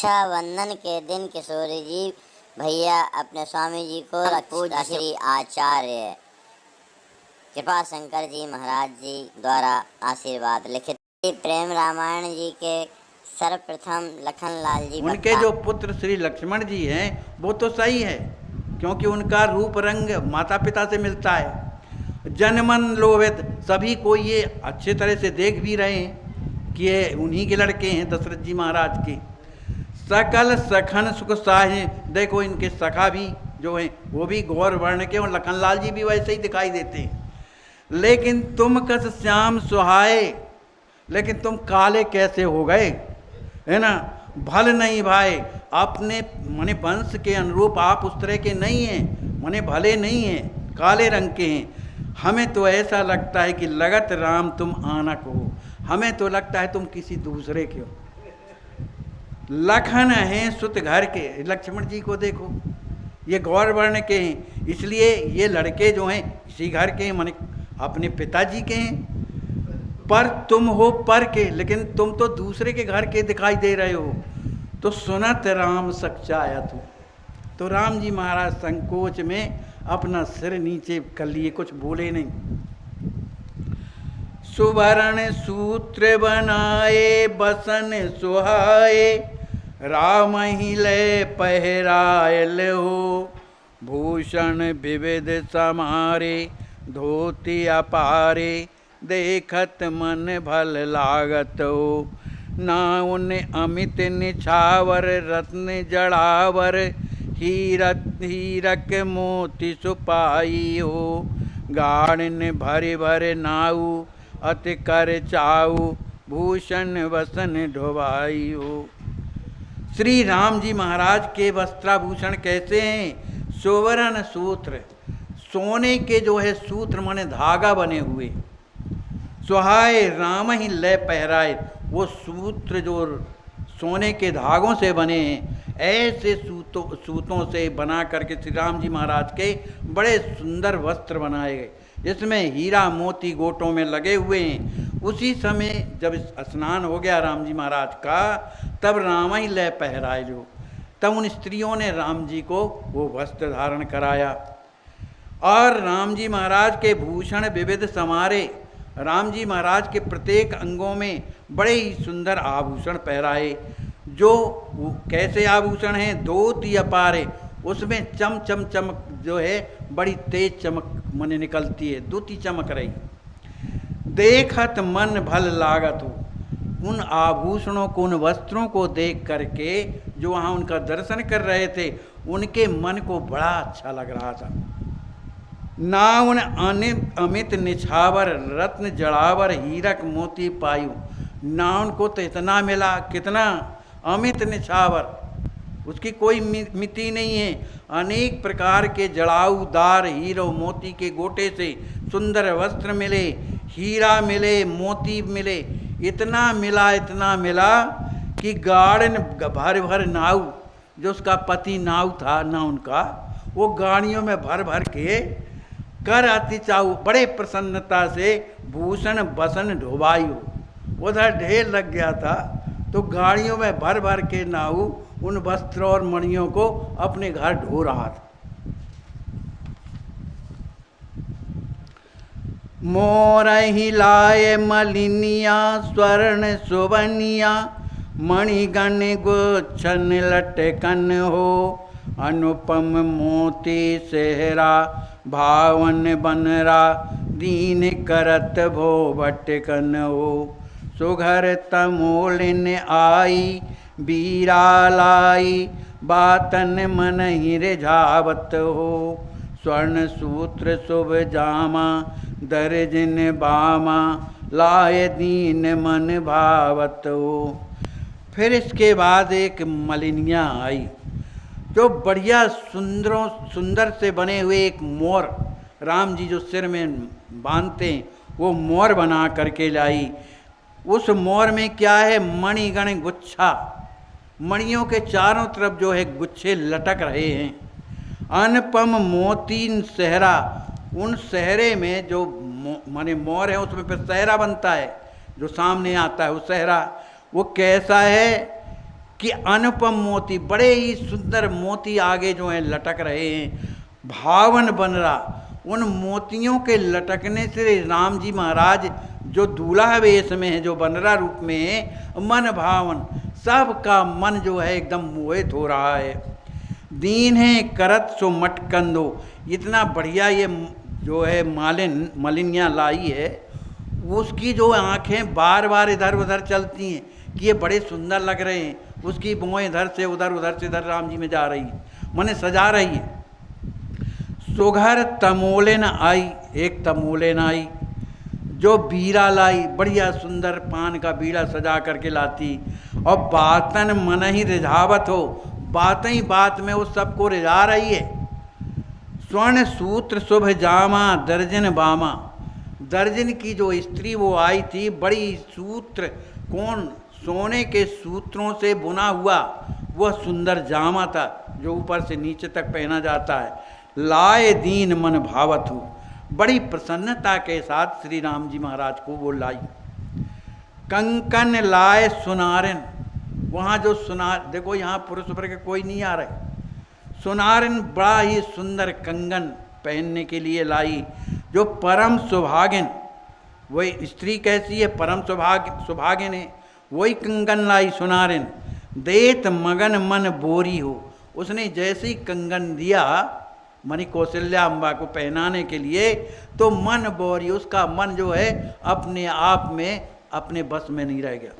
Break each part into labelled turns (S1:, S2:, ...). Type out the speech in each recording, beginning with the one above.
S1: रक्षाबंधन के दिन किशोरी जी भैया अपने स्वामी जी को पूज्य श्री आचार्य कृपा शंकर जी महाराज जी द्वारा आशीर्वाद लिखित प्रेम रामायण जी के सर्वप्रथम लखनलाल जी
S2: उनके जो पुत्र श्री लक्ष्मण जी हैं वो तो सही है, क्योंकि उनका रूप रंग माता पिता से मिलता है। जनमन लोभित सभी को ये अच्छे तरह से देख भी रहे हैं कि ये उन्हीं के लड़के हैं, दशरथ जी महाराज के। सकल सखन सुख साहे, देखो इनके सखा भी जो हैं वो भी गौर वर्ण के, और लखनलाल जी भी वैसे ही दिखाई देते हैं। लेकिन तुम कस श्याम सुहाए, लेकिन तुम काले कैसे हो गए, है ना। भल नहीं भाई, अपने मने वंश के अनुरूप आप उस तरह के नहीं हैं, मने भले नहीं हैं, काले रंग के हैं। हमें तो ऐसा लगता है कि लगत राम तुम आनक हो, हमें तो लगता है तुम किसी दूसरे के हो। लखन हैं सुत घर के, लक्ष्मण जी को देखो ये गौर वर्ण के हैं, इसलिए ये लड़के जो हैं इसी घर के हैं, माने अपने पिताजी के हैं। पर तुम हो पर के, लेकिन तुम तो दूसरे के घर के दिखाई दे रहे हो। तो सुनत राम सच्चाया तू, तो राम जी महाराज संकोच में अपना सिर नीचे कर लिए, कुछ बोले नहीं। सुवर्ण सूत्र बनाए बसन सुहाए, राम ही ले पहरायल हो। भूषण विविध समारे, धोती अपारे, देखत मन भल लागत हो। नाउन अमित निछावर, रत्न जड़ावर, हीरक मोती सुपाई हो। गाड़न भरे भरे नाऊ, अति कर चाऊ, भूषण वसन ढोवाई हो। श्री राम जी महाराज के वस्त्राभूषण कैसे हैं? सुवर्ण सूत्र, सोने के जो है सूत्र माने धागा बने हुए। सुहाए, राम ही ले पहराए, वो सूत्र जो सोने के धागों से बने हैं, ऐसे सूतों से बना करके श्री राम जी महाराज के बड़े सुंदर वस्त्र बनाए गए, जिसमें हीरा मोती गोटों में लगे हुए हैं। उसी समय जब स्नान हो गया राम जी महाराज का, तब राम ही ले पहराए लो, तब उन स्त्रियों ने राम जी को वो वस्त्र धारण कराया। और राम जी महाराज के भूषण विविध समारे, राम जी महाराज के प्रत्येक अंगों में बड़े ही सुंदर आभूषण पहराए। जो कैसे आभूषण हैं? धोती अपारे, उसमें चम चम चमक जो है बड़ी तेज चमक मने निकलती है, दूती चमक रही। देखत मन भल लागत हो, उन आभूषणों को, उन वस्त्रों को देख करके जो वहाँ उनका दर्शन कर रहे थे, उनके मन को बड़ा अच्छा लग रहा था। नाउन अमित निछावर, रत्न जड़ावर, हीरक मोती पायु। नाउन को तो इतना मिला, कितना अमित निछावर, उसकी कोई मिति नहीं है। अनेक प्रकार के जड़ाऊदार हीरो मोती के गोटे से सुंदर वस्त्र मिले, हीरा मिले, मोती मिले, इतना मिला कि गाड़न भर भर नाव, जो उसका पति नाव था ना उनका, वो गाड़ियों में भर भर के कर आती चाऊ, बड़े प्रसन्नता से भूषण बसन ढोबायु, उधर ढेर लग गया था, तो गाड़ियों में भर भर के नाऊ उन वस्त्र और मणियों को अपने घर ढो रहा था। मोर ही लाए मलिनिया, स्वर्ण सुवनिया, मणिगण गुच्छन लटकन हो। अनुपम मोती सेहरा, भावन बनरा, दीन करत भो भटकन हो। सुघर तमोलिन आई, बीरा लाई, बातन मन ही रिझावत हो। स्वर्ण सूत्र शुभ जामा, दर्जन बामा, लाए दीन मन भावत हो। फिर इसके बाद एक मलिनिया आई, जो बढ़िया सुंदर से बने हुए एक मोर, राम जी जो सिर में बांधते हैं वो मोर बना करके लाई। उस मोर में क्या है? मणिगण गुच्छा, मणियों के चारों तरफ जो है गुच्छे लटक रहे हैं। अनुपम मोतीन सहरा, उन सहरे में जो माने मोर है उसमें फिर सहरा बनता है, जो सामने आता है वो सहरा, वो कैसा है कि अनुपम मोती, बड़े ही सुंदर मोती आगे जो हैं लटक रहे हैं, भावन बन रहा। उन मोतियों के लटकने से राम जी महाराज जो दूल्हा वेश में है, जो बनरा रूप में है, मन भावन, सबका मन जो है एकदम मोहित हो रहा है। दीन है करत सो मटकंदो, इतना बढ़िया ये जो है मलिनियाँ लाई है, उसकी जो आँखें बार बार इधर उधर चलती हैं कि ये बड़े सुंदर लग रहे हैं। उसकी भौएं इधर से उधर, उधर से इधर राम जी में जा रही है, मने सजा रही है। सुघर तमोलेन आई, एक तमोलेन आई जो बीड़ा लाई, बढ़िया सुंदर पान का बीड़ा सजा करके लाती। और बातन मन ही रिझावत हो, बातें ही बात में वो सबको रिझा रही है। स्वर्ण सूत्र शुभ जामा दर्जन बामा, दर्जन की जो स्त्री वो आई थी, बड़ी सूत्र, कौन, सोने के सूत्रों से बुना हुआ वह सुंदर जामा था जो ऊपर से नीचे तक पहना जाता है। लाए दीन मन भावत हो, बड़ी प्रसन्नता के साथ श्री राम जी महाराज को वो लाई। कंकन लाए सुनारन, वहाँ जो सुनार, देखो यहाँ पुरुष वर्ग कोई नहीं आ रहे, सुनारन बड़ा ही सुंदर कंगन पहनने के लिए लाई। जो परम सुभागिन, वही स्त्री कैसी है, परम सुभागिन है, वही कंगन लाई सुनारिन। देत मगन मन बोरी हो, उसने जैसे ही कंगन दिया मनी कौशल्या अम्बा को पहनाने के लिए, तो मन बोरी, उसका मन जो है अपने आप में अपने बस में नहीं रह गया।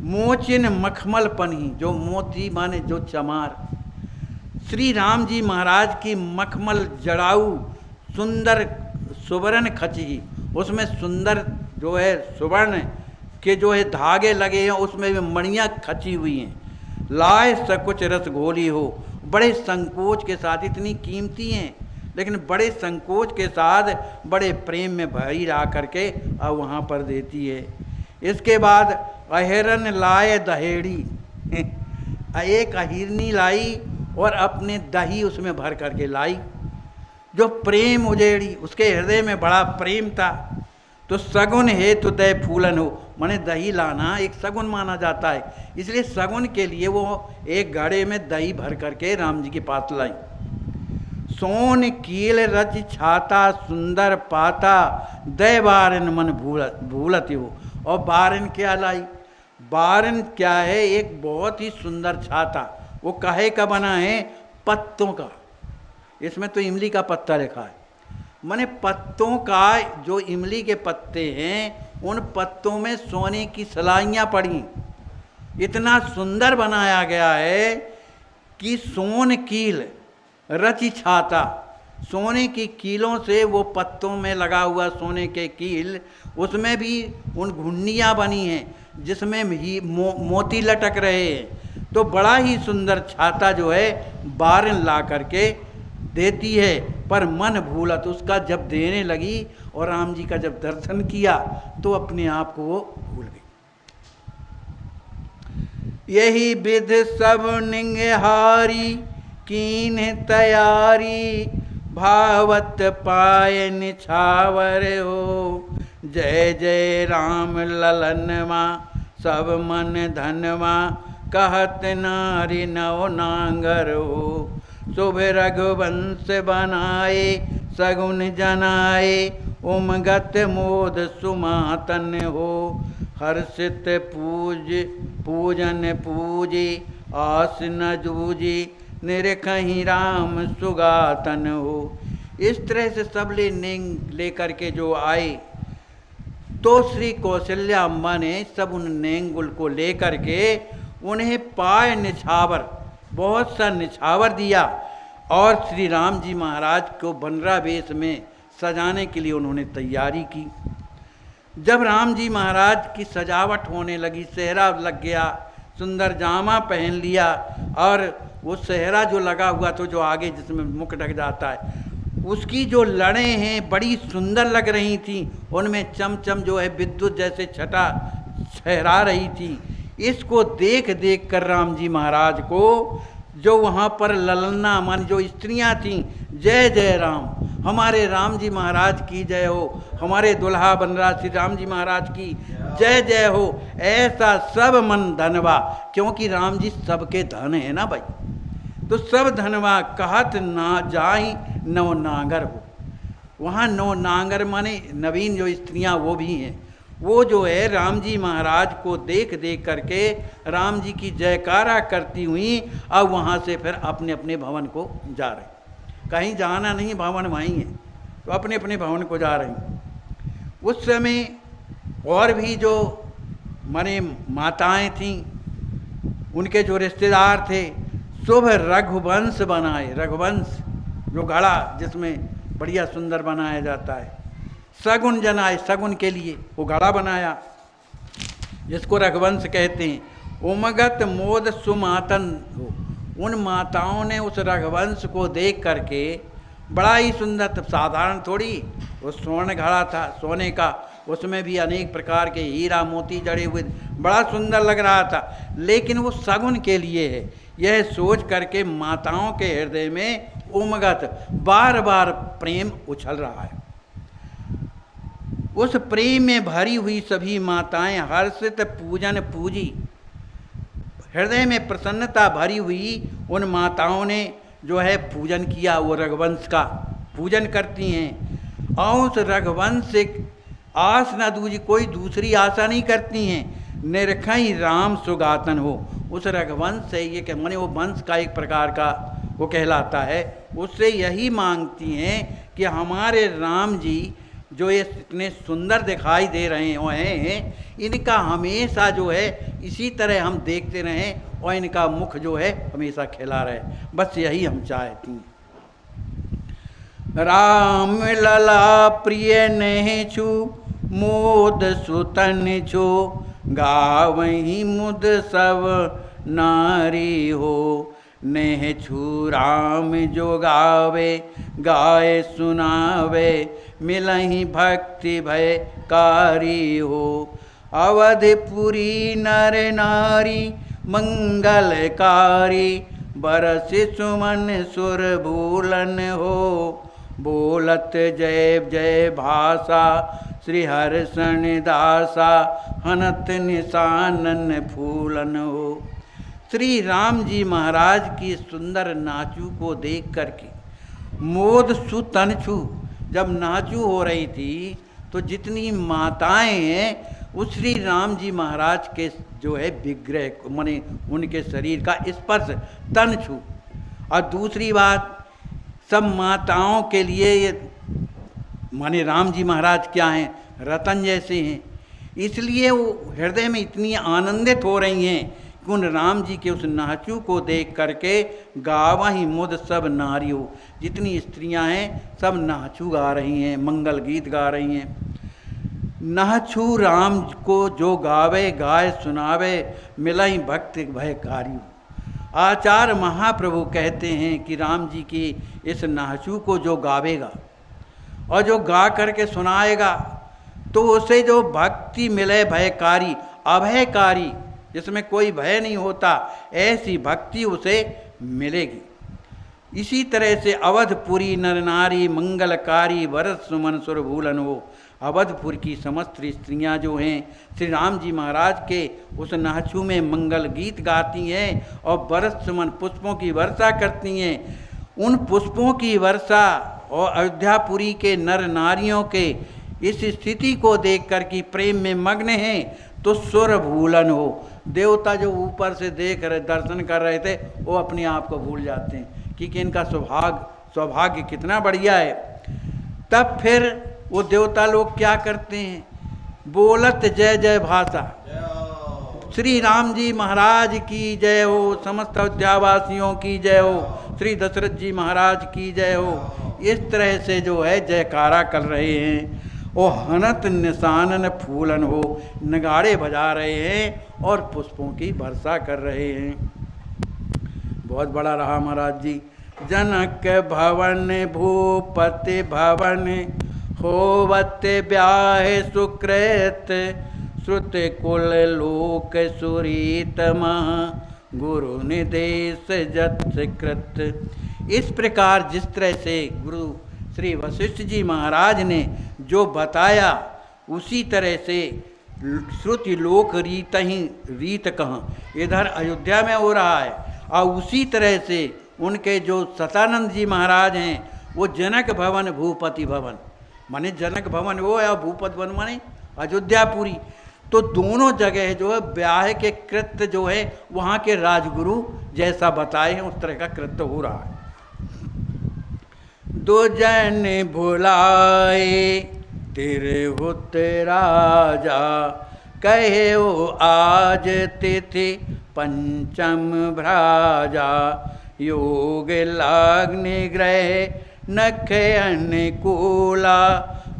S2: मोचिन मखमल पनी, जो मोती माने जो चमार, श्री राम जी महाराज की मखमल जड़ाऊ सुंदर सुवर्ण खची, उसमें सुंदर जो है सुवर्ण के जो है धागे लगे हैं, उसमें भी मणियाँ खची हुई हैं। लाए सकुच रस घोली हो, बड़े संकोच के साथ, इतनी कीमती हैं लेकिन बड़े संकोच के साथ बड़े प्रेम में भरी ला करके अब वहाँ पर देती है। इसके बाद अहिरन लाए दहेड़ी, एक अहिरनी लाई और अपने दही उसमें भर करके लाई। जो प्रेम उजेड़ी, उसके हृदय में बड़ा प्रेम था। तो सगुन है तो दय फूलन हो, माने दही लाना एक सगुन माना जाता है, इसलिए सगुन के लिए वो एक घड़े में दही भर करके राम जी के पास लाई। सोन कील रच छाता सुंदर पाता, दय बारन मन भूलत हो। और बारन क्या लाई, बारन क्या है, एक बहुत ही सुंदर छाता, वो काहे का बना है, पत्तों का, इसमें तो इमली का पत्ता लिखा है, माने पत्तों का, जो इमली के पत्ते हैं उन पत्तों में सोने की सलाइयाँ पड़ी। इतना सुंदर बनाया गया है कि सोन कील रचि छाता, सोने की कीलों से वो पत्तों में लगा हुआ सोने के कील, उसमें भी उन घुंडियाँ बनी हैं जिसमें ही मोती लटक रहे हैं। तो बड़ा ही सुंदर छाता जो है बारन ला करके देती है, पर मन भूलत, उसका जब देने लगी और राम जी का जब दर्शन किया तो अपने आप को वो भूल गई। यही विध सब निंगहारी कीन तैयारी, भावत पाए निछावर हो। जय जय राम ललनवा सब मन धनवा, कहत नारी नव नांगर हो। शुभ रघुवंश बनाए सगुन जनाए, उमगत मोद सुमातन हो। हर्षित पूजन पूजी, आस न जूजी, निरखही राम सुगातन हो। इस तरह से सब लेकर के जो आए, तो श्री कौशल्या अम्बा ने सब उन नेंगुल को लेकर के उन्हें पाए निछावर, बहुत सा निछावर दिया और श्री राम जी महाराज को बनरा वेश में सजाने के लिए उन्होंने तैयारी की। जब राम जी महाराज की सजावट होने लगी, सेहरा लग गया, सुंदर जामा पहन लिया, और वो सेहरा जो लगा हुआ तो जो आगे जिसमें मुख ढक जाता है, उसकी जो लड़ें हैं बड़ी सुंदर लग रही थी, उनमें चमचम जो है विद्युत जैसे छटा सहरा रही थी। इसको देख देख कर राम जी महाराज को जो वहाँ पर ललना मन जो स्त्रियाँ थीं, जय जय राम हमारे राम जी महाराज की जय हो, हमारे दुल्हा बनराज श्री राम जी महाराज की जय जय हो। ऐसा सब मन धनवा, क्योंकि राम जी सबके धन है ना भाई, तो सब धनवा कहत ना जाई नव नांगर हो। वहाँ नौ नांगर माने नवीन जो स्त्रियाँ वो भी हैं, वो जो है राम जी महाराज को देख देख करके राम जी की जयकारा करती हुई अब वहाँ से फिर अपने अपने भवन को जा रहे। कहीं जाना नहीं, भवन वहीं है, तो अपने अपने भवन को जा रही। उस समय और भी जो माने माताएं थीं, उनके जो रिश्तेदार थे, शुभ रघुवंश बनाए। रघुवंश जो घड़ा जिसमें बढ़िया सुंदर बनाया जाता है, सगुन जनाए, सगुन के लिए वो घड़ा बनाया जिसको रघुवंश कहते हैं। उमगत मोद सुमातन हो, उन माताओं ने उस रघुवंश को देख करके बड़ा ही सुंदर, साधारण थोड़ी, वो स्वर्ण घड़ा था सोने का, उसमें भी अनेक प्रकार के हीरा मोती जड़े हुए, बड़ा सुंदर लग रहा था, लेकिन वो सगुन के लिए है, यह सोच करके माताओं के हृदय में उमगत बार बार प्रेम उछल रहा है। उस प्रेम में भरी हुई सभी माताएं हर्षित पूजन पूजी, हृदय में प्रसन्नता भरी हुई उन माताओं ने जो है पूजन किया, वो रघुवंश का पूजन करती हैं। और उस रघुवंश से आस न दूजी, कोई दूसरी आशा नहीं करती हैं। निरखई राम सुगातन हो, उस रघुवंश से ये कि माने वो वंश का एक प्रकार का वो कहलाता है, उससे यही मांगती हैं कि हमारे राम जी जो ये इतने सुंदर दिखाई दे रहे हैं, इनका हमेशा जो है इसी तरह हम देखते रहें और इनका मुख जो है हमेशा खिला रहे, बस यही हम चाहती हैं। राम लला प्रिय नहीं छु मोद सुतन छो, गावही मुद सब नारी हो। नेह छु राम जो गावे गाय सुनावे, मिलहि भक्ति भय कारी हो। अवधपुरी नर नारी मंगलकारी, बरस सुमन सुर भूलन हो। बोलत जय जय भाषा श्री हर्षण दासा, हनत निशानन फूलन हो। श्री राम जी महाराज की सुंदर नाचू को देख करके मोद सुतन छू, जब नाचू हो रही थी तो जितनी माताएं हैं उस श्री राम जी महाराज के जो है विग्रह माने उनके शरीर का स्पर्श तन छू। और दूसरी बात, सब माताओं के लिए ये माने राम जी महाराज क्या हैं, रतन जैसे हैं, इसलिए वो हृदय में इतनी आनंदित हो रही हैं कि उन राम जी के उस नाचू को देख करके गावही मुद सब नारियों, जितनी स्त्रियां हैं सब नाचू गा रही हैं, मंगल गीत गा रही हैं। नाचू राम को जो गावे गाय सुनावे, मिलई भक्ति भयकारी। आचार्य महाप्रभु कहते हैं कि राम जी की इस नाचू को जो गावेगा और जो गा करके सुनाएगा तो उसे जो भक्ति मिले भयकारी, अभयकारी, जिसमें कोई भय नहीं होता, ऐसी भक्ति उसे मिलेगी। इसी तरह से अवधपुरी नर नारी मंगलकारी, वरस सुमन सुर भूलन हो। अवधपुर की समस्त स्त्रियां जो हैं श्री राम जी महाराज के उस नाचू में मंगल गीत गाती हैं और बरस सुमन पुष्पों की वर्षा करती हैं। उन पुष्पों की वर्षा और अयोध्यापुरी के नर नारियों के इस स्थिति को देख कर कि प्रेम में मग्न हैं तो सुर भूलन हो। देवता जो ऊपर से देख रहे दर्शन कर रहे थे वो अपने आप को भूल जाते हैं कि इनका सौभाग्य कितना बढ़िया है। तब फिर वो देवता लोग क्या करते हैं, बोलत जय जय भाषा, श्री राम जी महाराज की जय हो, समस्त अयोध्यावासियों की जय हो, श्री दशरथ जी महाराज की जय हो, इस तरह से जो है जयकारा कर रहे हैं। ओ हनत निशानन फूलन हो, नगाड़े बजा रहे हैं और पुष्पों की वर्षा कर रहे हैं। बहुत बड़ा रहा महाराज जी। जनक भवन भूपति भवन, होवत ब्याह सुकृत, श्रुत कुल लोक सुरीत मह, गुरु निदेश जत कृत। इस प्रकार जिस तरह से गुरु श्री वशिष्ठ जी महाराज ने जो बताया उसी तरह से श्रुति लोक रीत ही रीत कहाँ इधर अयोध्या में हो रहा है। और उसी तरह से उनके जो सतानंद जी महाराज हैं वो जनक भवन भूपति भवन माने जनक भवन वो है और भूपति भवन माने अयोध्यापुरी। तो दोनों जगह जो है ब्याह के कृत्य जो है वहाँ के राजगुरु जैसा बताए हैं उस तरह का कृत्य हो रहा है। दो जन भुलाए तिरहुत राजा कहे ओ आज तिथि पंचम भ्राजा योग लग्न ग्रह नख अनुकूला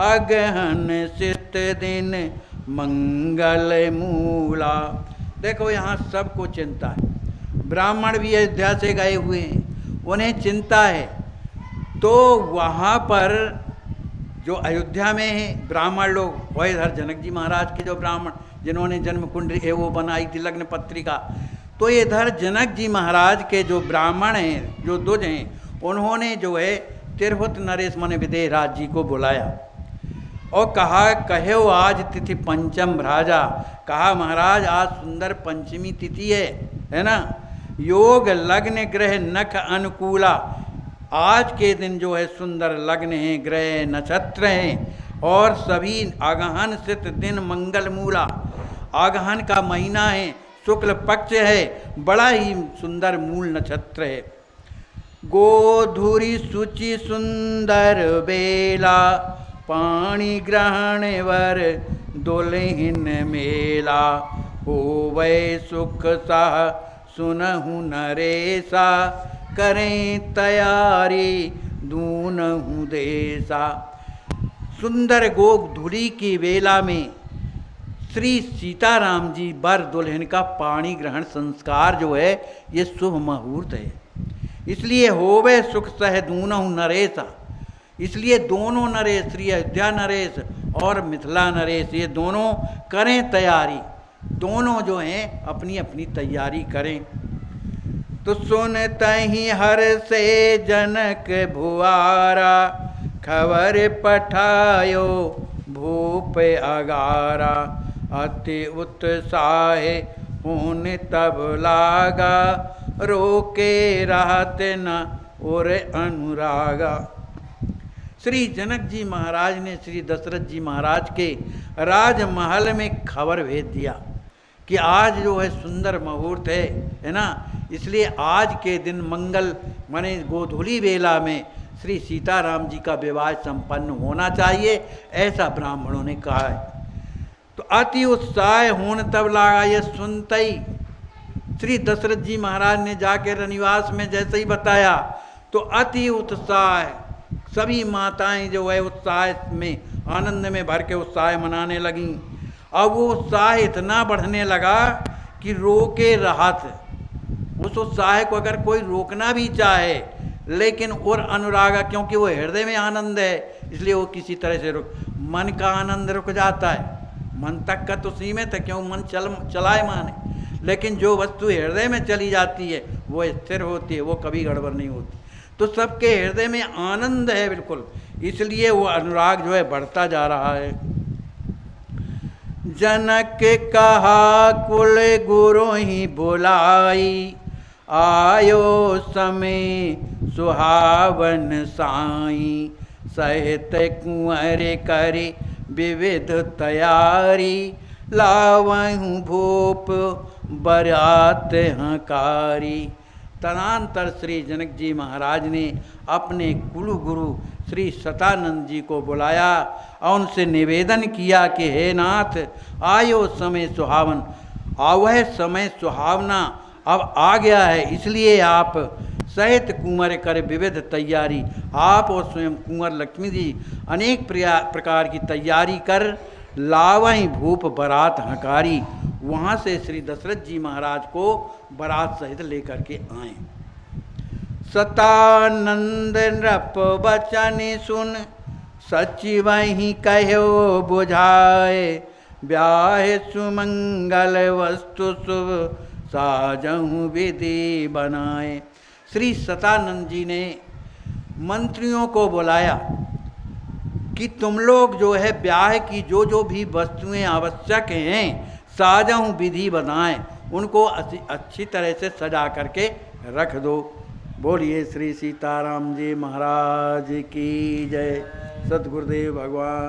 S2: अगहन सित दिन मंगल मूला। देखो यहाँ सबको चिंता है, ब्राह्मण भी अयोध्या से गए हुए हैं, उन्हें चिंता है। तो वहाँ पर जो अयोध्या में है ब्राह्मण लोग वह इधर जनक जी महाराज के जो ब्राह्मण जिन्होंने जन्म कुंडली वो बनाई थी लग्न पत्रिका, तो इधर जनक जी महाराज के जो ब्राह्मण हैं जो द्विज हैं उन्होंने जो है तिरहुत नरेश मन विदेह राज जी को बुलाया और कहा कहे आज तिथि पंचम भ्राजा। कहा महाराज आज सुंदर पंचमी तिथि है ना। योग लग्न ग्रह नख अनुकूला, आज के दिन जो है सुंदर लग्न है ग्रह नक्षत्र हैं और सभी आगहन सित दिन मंगल मूला। आगहन का महीना है, शुक्ल पक्ष है, बड़ा ही सुंदर मूल नक्षत्र है। गोधुरी सुचि सुंदर बेला पाणी ग्रहण वर दुल्हिन मेला होवै सुख साह सुनहु नरेसा करें तैयारी दूनहु देसा। सुंदर गोधुली की वेला में श्री सीताराम जी वर दुल्हन का पाणी ग्रहण संस्कार जो है ये शुभ मुहूर्त है, इसलिए होवे सुख सह दूनहु नरेसा। इसलिए दोनों नरेश श्री अयोध्या नरेश और मिथिला नरेश ये दोनों करें तैयारी, दोनों जो हैं अपनी अपनी तैयारी करें। तो सुनते ही हर से जनक भुआरा खबर पठायो भूप अगारा। अति उत्साह होन तब लागा रोके रहत न और अनुरागा। श्री जनक जी महाराज ने श्री दशरथ जी महाराज के राजमहल में खबर भेज दिया कि आज जो है सुंदर मुहूर्त है ना, इसलिए आज के दिन मंगल माने गोधूली वेला में श्री सीताराम जी का विवाह संपन्न होना चाहिए, ऐसा ब्राह्मणों ने कहा है। तो अति उत्साह होने तब लगा, ये सुनते ही श्री दशरथ जी महाराज ने जाके रनिवास में जैसे ही बताया तो अति उत्साह, सभी माताएं जो है उत्साह में आनंद में भर के उत्साह मनाने लगीं। अब वो उत्साह इतना बढ़ने लगा कि रोके राहत, उस उत्साह को अगर कोई रोकना भी चाहे लेकिन और अनुरागा, क्योंकि वो हृदय में आनंद है इसलिए वो किसी तरह से रुक, मन का आनंद रुक जाता है, मन तक का तो सीमित है क्यों मन चलाए माने, लेकिन जो वस्तु हृदय में चली जाती है वो स्थिर होती है, वो कभी गड़बड़ नहीं होती। तो सबके हृदय में आनंद है बिल्कुल, इसलिए वो अनुराग जो है बढ़ता जा रहा है। जनक कहा कुल गुरु ही बुलाई आयो समय सुहावन साई। सहित कुंवर करे विविध तैयारी लावहूँ भूप बरात हकारी। तदनंतर श्री जनक जी महाराज ने अपने कुल गुरु श्री सतानंद जी को बुलाया और उनसे निवेदन किया कि हे नाथ आयो समय सुहावन, वह समय सुहावना अब आ गया है, इसलिए आप सहित कुंवर कर विविध तैयारी, आप और स्वयं कुंवर लक्ष्मी जी अनेक प्रकार की तैयारी कर लावई भूप बरात हकारी। वहाँ से श्री दशरथ जी महाराज को बरात सहित लेकर के आए। सतानंद नृप बचन सुन सचिव ही कहो बुझाए। ब्याह सुमंगल वस्तु शुभ साजहूँ विधि बनाए। श्री सतानंद जी ने मंत्रियों को बुलाया कि तुम लोग जो है ब्याह की जो भी वस्तुएं आवश्यक हैं साजहूँ विधि बताएं, उनको अच्छी तरह से सजा करके रख दो। बोलिए श्री सीताराम जी महाराज की जय। सतगुरुदेव भगवान।